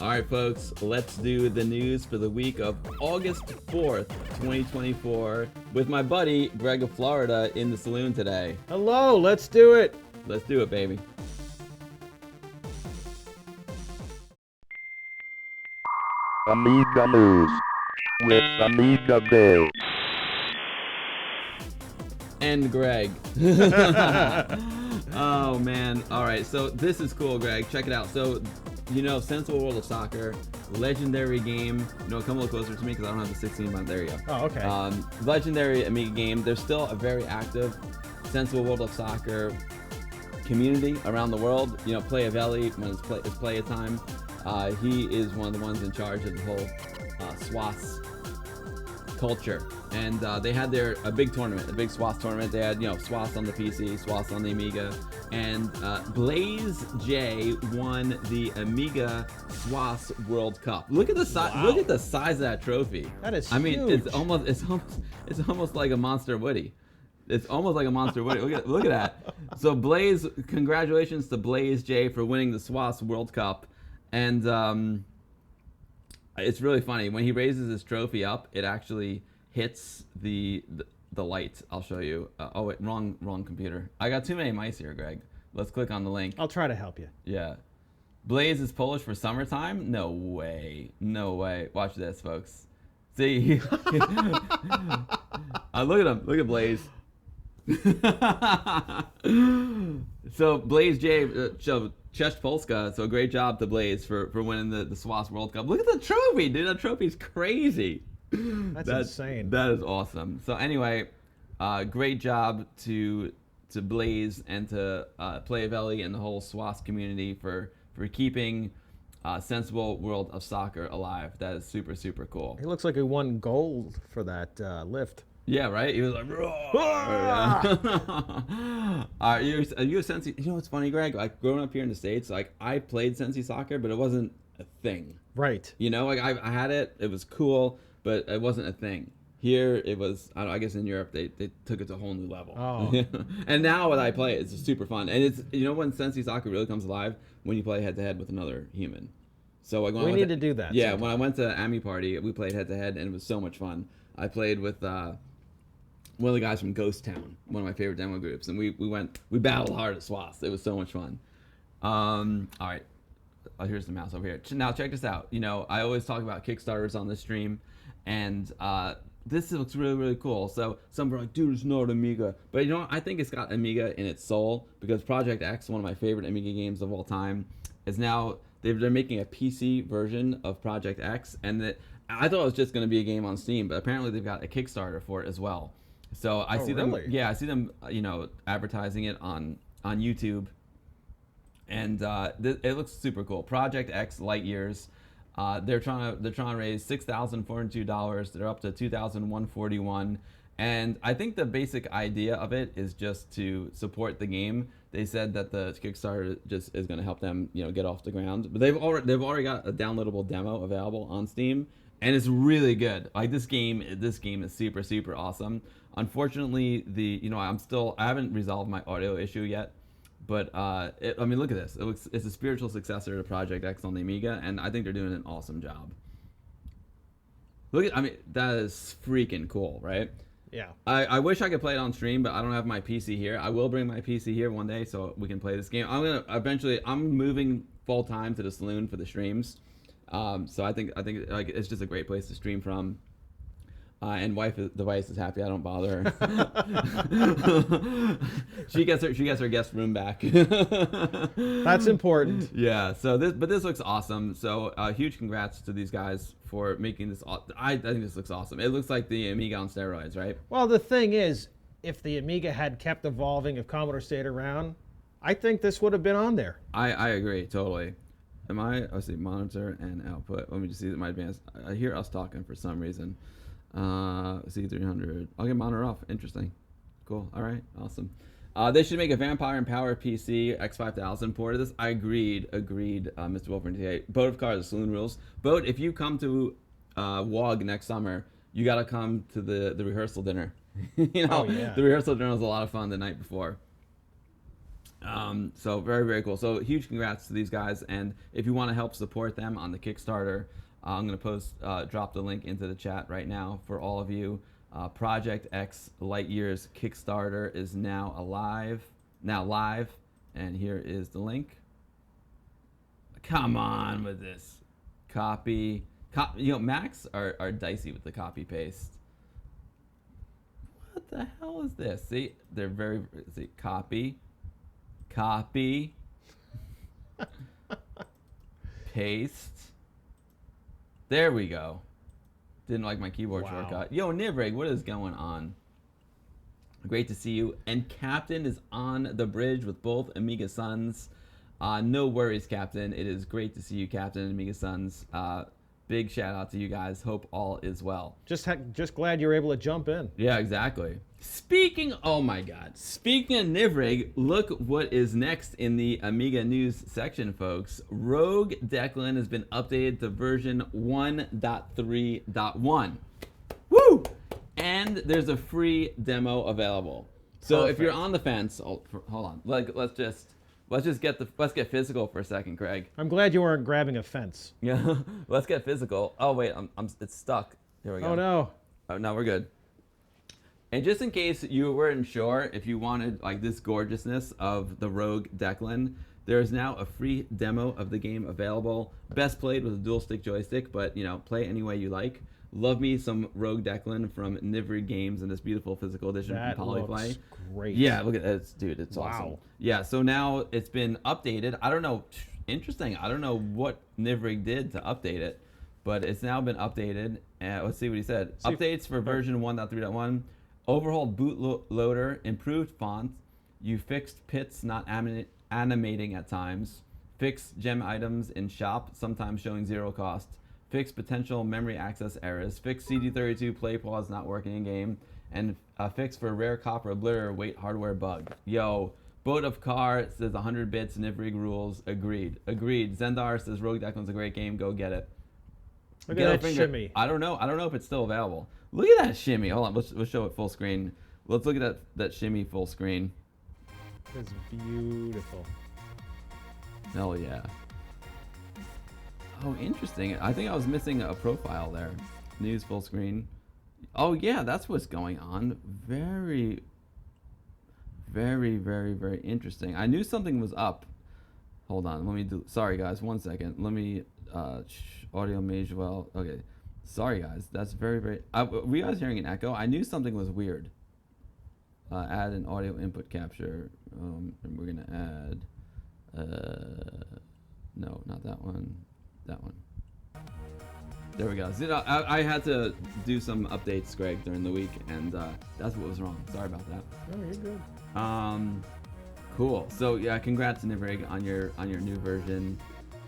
All right, folks, let's do the news for the week of August 4th, 2024, with my buddy, Greg of Florida, in the saloon today. Hello, let's do it. Let's do it, baby. Amiga News with AmigaBill and Greg. Oh, man. All right, so this is cool, Greg. Check it out. So, you know, Sensible World of Soccer, legendary game. You know, come a little closer to me because I don't have the 16, but there you go. Oh, okay. Legendary Amiga game. There's still a very active Sensible World of Soccer community around the world. You know, Playavelli, when it's play time, he is one of the ones in charge of the whole SWOS culture. And they had a big tournament, a big SWOS tournament. They had, you know, SWOS on the PC, SWOS on the Amiga, and Blazej won the Amiga SWOS World Cup. Look at the size. Wow. Look at the size of that trophy. That is I mean, huge. it's almost like a Monster Woody. It's almost like a Monster Woody. Look at that. So congratulations to Blazej for winning the SWOS World Cup. And it's really funny when he raises his trophy up. It actually hits the light. I'll show you. Oh wait, wrong computer. I got too many mice here, Greg. Let's click on the link. I'll try to help you. Yeah. Blaze is Polish for summertime? No way. No way. Watch this, folks. See? Look at him. Look at Blaze. So Blazej, Czech Polska, so great job to Blaze for winning the SWOS World Cup. Look at the trophy, dude. That trophy's crazy. That's insane. That is awesome. So anyway, great job to Blaze and to Playavelli and the whole SWOS community for keeping Sensible World of Soccer alive. That is super, super cool. He looks like he won gold for that lift. Yeah, right? He was like, roar! Are you a Sensi? You know what's funny, Greg? Like, growing up here in the States, like, I played Sensi Soccer, but it wasn't a thing. Right. You know, like, I had it. It was cool, but it wasn't a thing. Here, it was, I guess in Europe, they took it to a whole new level. Oh. And now when I play it, it's just super fun. And it's, you know, when Sensi Soccer really comes alive? When you play head-to-head with another human. So like when we need to do that. Yeah, sometime. when I went to Ami Party, we played head-to-head, and it was so much fun. I played with one of the guys from Ghost Town, one of my favorite demo groups, and we battled hard at SWOS. It was so much fun. All right, here's the mouse over here. Now check this out. You know, I always talk about Kickstarters on this stream, and this looks really, really cool. So some are like, dude, it's not Amiga, but you know what? I think it's got Amiga in its soul, because ProjectX, one of my favorite Amiga games of all time, is now they're making a PC version of ProjectX, and I thought it was just going to be a game on Steam, but apparently they've got a Kickstarter for it as well. So I see them, I see them, you know, advertising it on YouTube, and it looks super cool. ProjectX Light Years, they're trying to raise $6,402. They're up to $2,141, and I think the basic idea of it is just to support the game. They said that the Kickstarter just is going to help them, you know, get off the ground. But they've already got a downloadable demo available on Steam, and it's really good. Like this game is super, super awesome. Unfortunately, I haven't resolved my audio issue yet, but I mean, look at this. It's a spiritual successor to ProjectX on the Amiga, and I think they're doing an awesome job. I mean, that is freaking cool, right? Yeah. I wish I could play it on stream, but I don't have my PC here. I will bring my PC here one day so we can play this game. I'm moving full time to the saloon for the streams. So I think like it's just a great place to stream from. And the wife is happy I don't bother her. she gets her guest room back. That's important. Yeah. So this looks awesome. So huge congrats to these guys for making this. I think this looks awesome. It looks like the Amiga on steroids, right? Well, the thing is, if the Amiga had kept evolving, if Commodore stayed around, I think this would have been on there. I agree totally. Let's see, monitor and output. Let me just see my advanced. I hear us talking for some reason. C300. I'll get monitor off. Interesting. Cool. All right. Awesome. They should make a Vampire and Power PC X5000 port of this. I agreed. Mr. Wolfern. Boat of Cars, Saloon Rules. Boat, if you come to WOG next summer, you got to come to the rehearsal dinner. You know, oh, yeah. The rehearsal dinner was a lot of fun the night before. So very, very cool. So huge congrats to these guys. And if you want to help support them on the Kickstarter, I'm going to drop the link into the chat right now for all of you. ProjectX Lightyear's Kickstarter is now live. And here is the link. Come on with this. Copy. You know, Macs are dicey with the copy paste. What the hell is this? See, they're very, copy, paste. There we go. Didn't like my keyboard shortcut. Yo, Nivrig, what is going on? Great to see you. And Captain is on the bridge with both Amiga Sons. No worries, Captain. It is great to see you, Captain and Amiga Sons. Big shout out to you guys. Hope all is well. Just glad you're able to jump in. Yeah, exactly. Oh my God. Speaking of Nivrig, look what is next in the Amiga news section, folks. Rogue Declan has been updated to version 1.3.1. Woo! And there's a free demo available. So if you're on the fence, hold on. Let's get physical for a second, Craig. I'm glad you weren't grabbing a fence. Yeah, let's get physical. Oh wait, it's stuck. Here we go. Oh no. Oh no, we're good. And just in case you weren't sure if you wanted like this gorgeousness of the Rogue Declan, there is now a free demo of the game available. Best played with a dual stick joystick, but you know, play any way you like. Love me some Rogue Declan from Nivrig Games in this beautiful physical edition from Polyplay. Looks great. Yeah, look at that, dude. It's awesome. Yeah, so now it's been updated. I don't know. Interesting. I don't know what Nivrig did to update it, but it's now been updated. Let's see what he said. Updates for version 1.3.1. Overhauled bootloader, improved font. You fixed pits not animating at times. Fixed gem items in shop, sometimes showing 0 cost. Fix potential memory access errors, fix CD32 play pause not working in game, and fix for rare copper obliter weight hardware bug. Yo, Boat of Car says 100 bits, Nivrig rules, agreed. Zendar says Rogue Declan's a great game, go get it. Look at that shimmy. I don't know if it's still available. Look at that shimmy. Hold on, let's show it full screen. Let's look at that shimmy full screen. It's beautiful. Hell yeah. Oh, interesting. I think I was missing a profile there. News full screen. Oh, yeah, that's what's going on. Very, very, very, very interesting. I knew something was up. Hold on. Let me do... Sorry, guys. 1 second. Let me... audio mage well. Okay. Sorry, guys. That's very, very... were you guys hearing an echo? I knew something was weird. Add an audio input capture. And we're going to add... no, not that one. That one. There we go. So, I had to do some updates, Greg, during the week, and that's what was wrong. Sorry about that. Oh, you're good. Cool. So yeah, congrats Nivrig on your new version,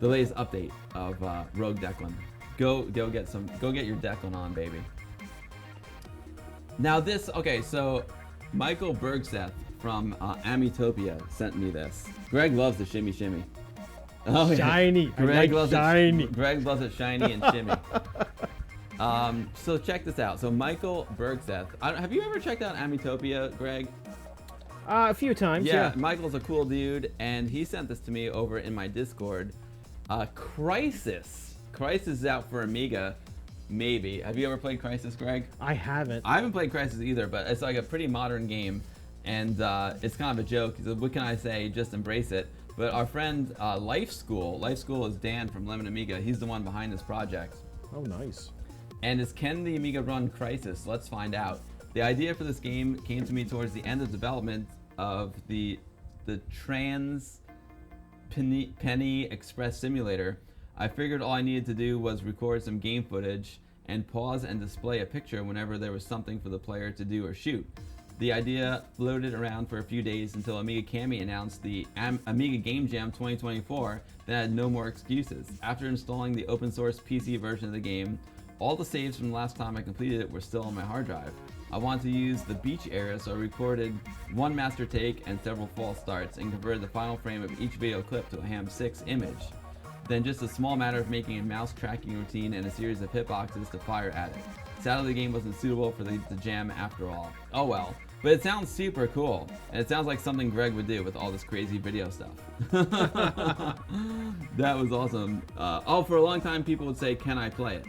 the latest update of Rogue Declan. Go get your Declan on, baby. Now this, okay, so Michael Bergseth from Amitopia sent me this. Greg loves the shimmy shimmy. Oh, shiny. Yeah. Greg loves shiny. Greg loves it shiny and shimmy. So check this out. So Michael Bergseth, have you ever checked out Amitopia, Greg? A few times, yeah. Michael's a cool dude, and he sent this to me over in my Discord. Crysis. Crysis is out for Amiga, maybe. Have you ever played Crysis, Greg? I haven't. I haven't played Crysis either, but it's like a pretty modern game, and it's kind of a joke. So what can I say? Just embrace it. But our friend Life School is Dan from Lemon Amiga. He's the one behind this project. Oh, nice. And can the Amiga run Crysis? Let's find out. The idea for this game came to me towards the end of development of the Trans Penny Express Simulator. I figured all I needed to do was record some game footage and pause and display a picture whenever there was something for the player to do or shoot. The idea floated around for a few days until Amiga Cami announced the Amiga Game Jam 2024, then I had no more excuses. After installing the open source PC version of the game, all the saves from the last time I completed it were still on my hard drive. I wanted to use the beach area, so I recorded one master take and several false starts and converted the final frame of each video clip to a ham6 image. Then just a small matter of making a mouse tracking routine and a series of hitboxes to fire at it. Sadly, the game wasn't suitable for the jam after all. Oh well. But it sounds super cool, and it sounds like something Greg would do with all this crazy video stuff. That was awesome. Oh, for a long time, people would say, "Can I play it?"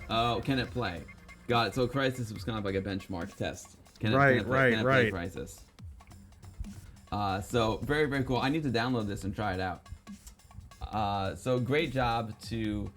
Oh, can it play? Got it. So Crysis was kind of like a benchmark test. Can it play Crysis? So very, very cool. I need to download this and try it out. So great job to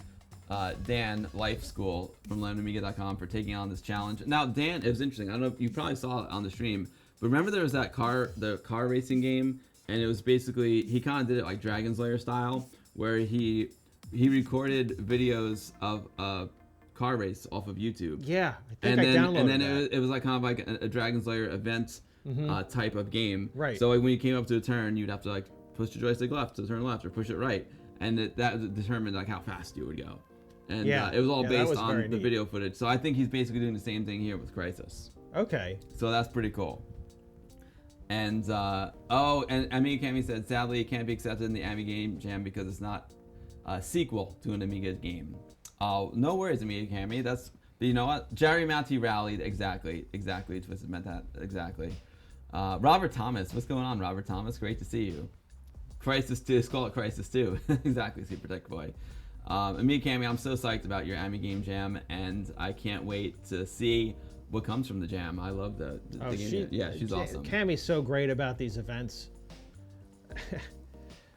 Dan Life School from LearnAmiga.com for taking on this challenge. Now, Dan, it was interesting. I don't know if you probably saw it on the stream, but remember there was that the car racing game, and it was basically, he kind of did it like Dragon's Lair style, where he recorded videos of a car race off of YouTube. Yeah, I think I downloaded and then that. it was like kind of like a Dragon's Lair event type of game. Right. So like when you came up to a turn, you'd have to like push the joystick left to turn left or push it right, and that determined like how fast you would go. And it was all based on the video footage. So I think he's basically doing the same thing here with Crysis. Okay. So that's pretty cool. And and Amiga Cami said, sadly, it can't be accepted in the Amiga Game Jam because it's not a sequel to an Amiga game. No worries, Amiga Cami. But you know what? Jerry Matty rallied exactly. Twisted meant that exactly. Robert Thomas, what's going on, Robert Thomas? Great to see you. Crysis 2, let's call it Crysis 2. Exactly, Super Tech Boy. Amiga Cami, I'm so psyched about your Amiga Game Jam, and I can't wait to see what comes from the jam. I love the game. Yeah, she's awesome. Cami's so great about these events,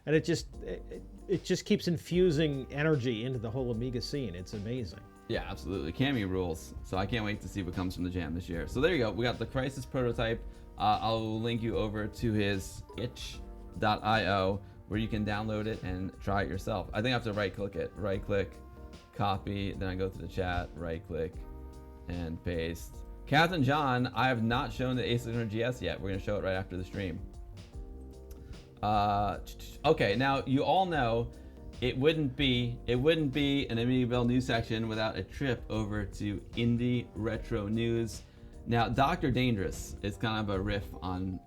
and it just keeps infusing energy into the whole Amiga scene. It's amazing. Yeah, absolutely. Cami rules. So I can't wait to see what comes from the jam this year. So there you go. We got the Crysis prototype. I'll link you over to his itch.io, where you can download it and try it yourself. I think I have to right-click it. Right-click, copy, then I go to the chat, right-click, and paste. Captain John, I have not shown the A600GS yet. We're going to show it right after the stream. Okay, now you all know it wouldn't be an AmigaBill news section without a trip over to Indie Retro News. Now, Dr. Dangerous is kind of a riff on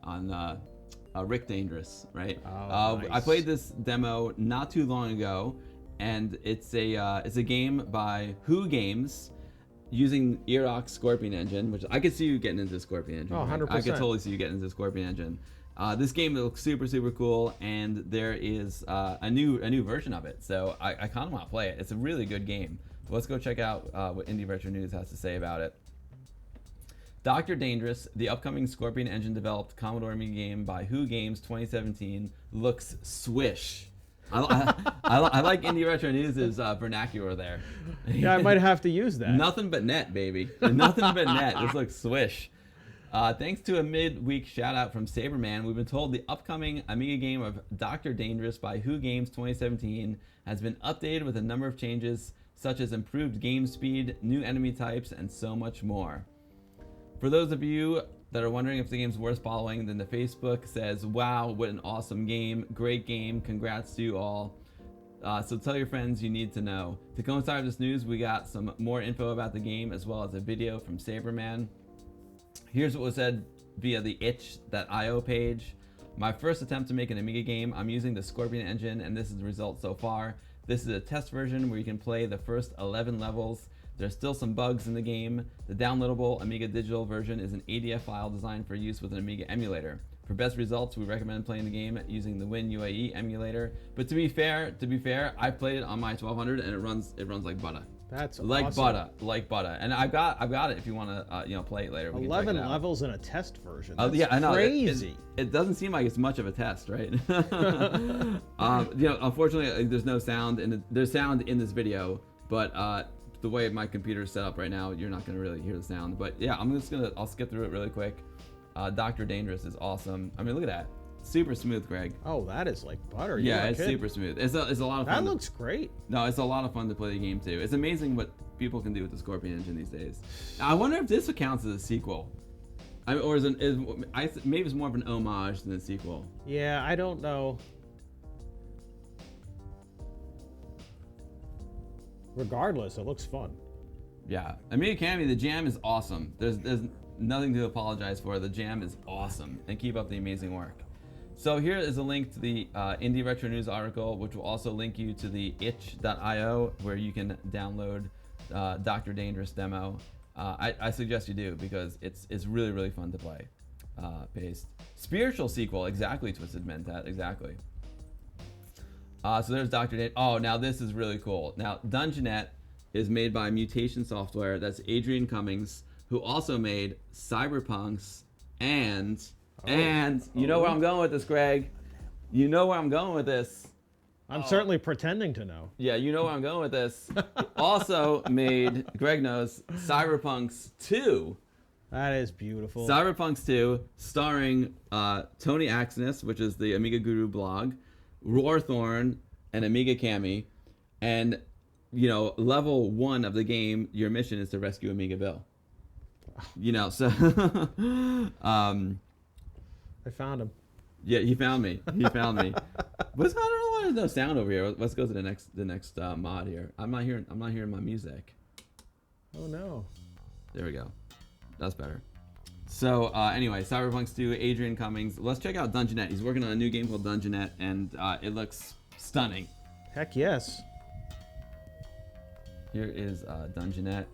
Rick Dangerous, right? Oh, nice. I played this demo not too long ago, and it's a game by Who Games using Erox Scorpion Engine, which I could see you getting into Scorpion Engine. Oh, 100%. I could totally see you getting into Scorpion Engine. This game looks super, super cool, and there is a new version of it, so I kind of want to play it. It's a really good game. So let's go check out what Indie Retro News has to say about it. Dr. Dangerous, the upcoming Scorpion Engine-developed Commodore Amiga game by Who Games 2017, looks swish. I like Indie Retro News' vernacular there. Yeah, I might have to use that. Nothing but net, baby. Nothing but net. This looks swish. Thanks to a midweek shout-out from Saberman, we've been told the upcoming Amiga game of Dr. Dangerous by Who Games 2017 has been updated with a number of changes, such as improved game speed, new enemy types, and so much more. For those of you that are wondering if the game's worth following, then the Facebook says, wow, what an awesome game. Great game. Congrats to you all. So tell your friends you need to know. To coincide with this news, we got some more info about the game, as well as a video from Saberman. Here's what was said via the itch.io page. My first attempt to make an Amiga game, I'm using the Scorpion engine, and this is the result so far. This is a test version where you can play the first 11 levels. There's still some bugs in the game. The downloadable Amiga digital version is an ADF file designed for use with an Amiga emulator. For best results, we recommend playing the game using the WinUAE emulator. But to be fair, I played it on my 1200 and it runs like butter. That's like awesome. like butter. And I've got it if you want to play it later. We 11 levels in a test version. That's yeah, I know. Crazy. It doesn't seem like it's much of a test, right? Unfortunately, there's no sound, and there's sound in this video, but the way my computer is set up right now, you're not going to really hear the sound. But yeah, I'll skip through it really quick. Dr. Dangerous is awesome. I mean, look at that. Super smooth, Greg. Oh, that is like butter. Yeah, it's super smooth. It's a lot of fun. That looks great. No, it's a lot of fun to play the game too. It's amazing what people can do with the Scorpion engine these days. I wonder if this counts as a sequel. Or maybe it's more of an homage than a sequel. Yeah, I don't know. Regardless, it looks fun. Yeah, Amiga Cami, the jam is awesome. There's nothing to apologize for. The jam is awesome, and keep up the amazing work. So here is a link to the Indie Retro News article, which will also link you to the itch.io, where you can download Dr. Dangerous demo. I suggest you do, because it's really, really fun to play. paste. Spiritual sequel, exactly, Twisted Mentat, exactly. So there's Dr. Date. Oh, now this is really cool. Now, Dungeonette is made by Mutation Software. That's Adrian Cummings, who also made Cyberpunks and you know where I'm going with this, Greg. You know where I'm going with this. I'm certainly pretending to know. Yeah, you know where I'm going with this. Also made, Greg knows, Cyberpunks 2. That is beautiful. Cyberpunks 2, starring Tony Axness, which is the Amiga Guru blog, Roarthorn, and Amiga Cami. And, you know, level 1 of the game, your mission is to rescue Amiga Bill. You know, so... I found him. Yeah, he found me. He found me. But I don't know why there's no sound over here. Let's go to the next mod here. I'm not hearing my music. Oh no. There we go. That's better. So anyway, Cyberpunks 2, Adrian Cummings. Let's check out Dungeonette. He's working on a new game called Dungeonette, and it looks stunning. Heck yes. Here is Dungeonette.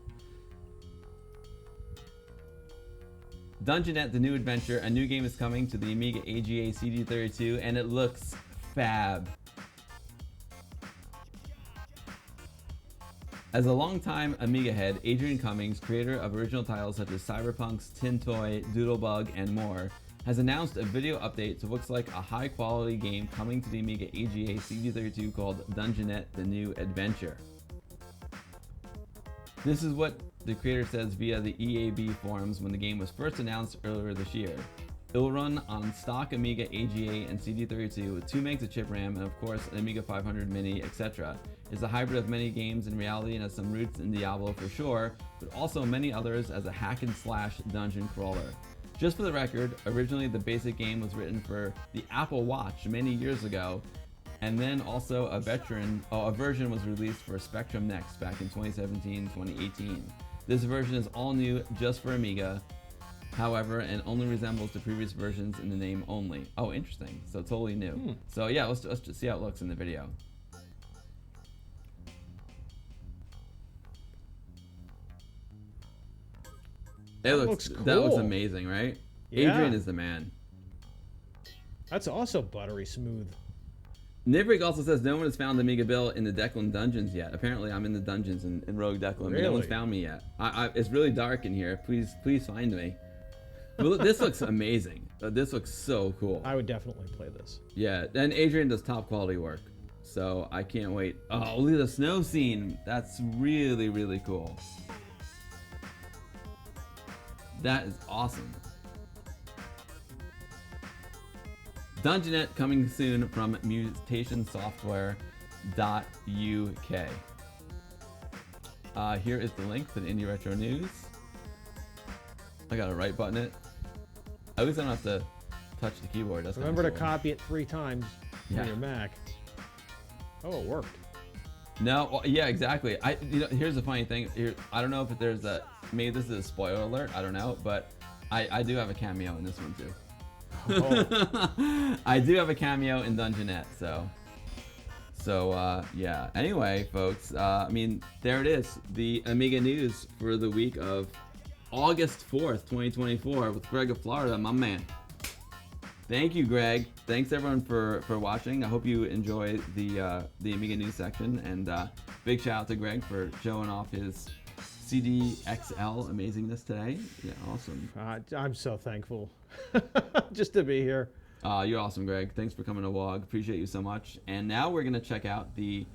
Dungeonette The New Adventure. A new game is coming to the Amiga AGA CD32, and it looks fab. As a longtime Amiga head, Adrian Cummings, creator of original titles such as Cyberpunks, Tin Toy, Doodlebug, and more, has announced a video update to what looks like a high-quality game coming to the Amiga AGA CD32 called Dungeonette The New Adventure. This is what the creator says via the EAB forums when the game was first announced earlier this year. It will run on stock Amiga AGA and CD32 with 2 megs of chip RAM and of course an Amiga 500 Mini, etc. It's a hybrid of many games in reality and has some roots in Diablo for sure, but also many others as a hack and slash dungeon crawler. Just for the record, originally the basic game was written for the Apple Watch many years ago, and then also a version was released for Spectrum Next back in 2017-2018. This version is all new just for Amiga, however, and only resembles the previous versions in the name only. Oh, interesting. So totally new. So yeah, let's just see how it looks in the video. That looks cool. amazing, right? Yeah. Adrian is the man. That's also buttery smooth. Nibrig also says no one has found Amiga Bill in the Declan dungeons yet. Apparently, I'm in the dungeons in Rogue Declan, but no one's found me yet. It's really dark in here. Please find me. Well, this looks amazing. This looks so cool. I would definitely play this. Yeah, and Adrian does top quality work, so I can't wait. Oh, look at the snow scene. That's really, really cool. That is awesome. Dungeonette coming soon from mutationsoftware.uk. Here is the link to the Indie Retro News. I gotta right button it. At least I don't have to touch the keyboard. That's Remember to cool. copy it 3 times on your Mac. Oh, it worked. No, well, yeah, exactly. Here's the funny thing. I don't know if there's maybe this is a spoiler alert. I don't know, but I do have a cameo in this one too. Oh. I do have a cameo in Dungeonette, so yeah. Anyway, folks, there it is, the Amiga news for the week of August 4th, 2024, with Greg of Florida, my man. Thank you, Greg. Thanks everyone for watching. I hope you enjoy the Amiga news section, and big shout out to Greg for showing off his CDXL amazingness today. Yeah, awesome. I'm so thankful just to be here. You're awesome, Greg. Thanks for coming to WOG. Appreciate you so much. And now we're gonna check out the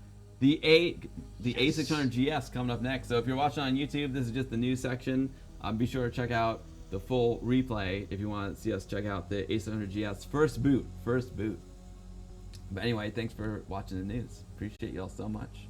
A600GS coming up next. So if you're watching on YouTube, this is just the news section. Be sure to check out the full replay if you want to see us check out the A600GS first boot. But anyway, thanks for watching the news. Appreciate y'all so much.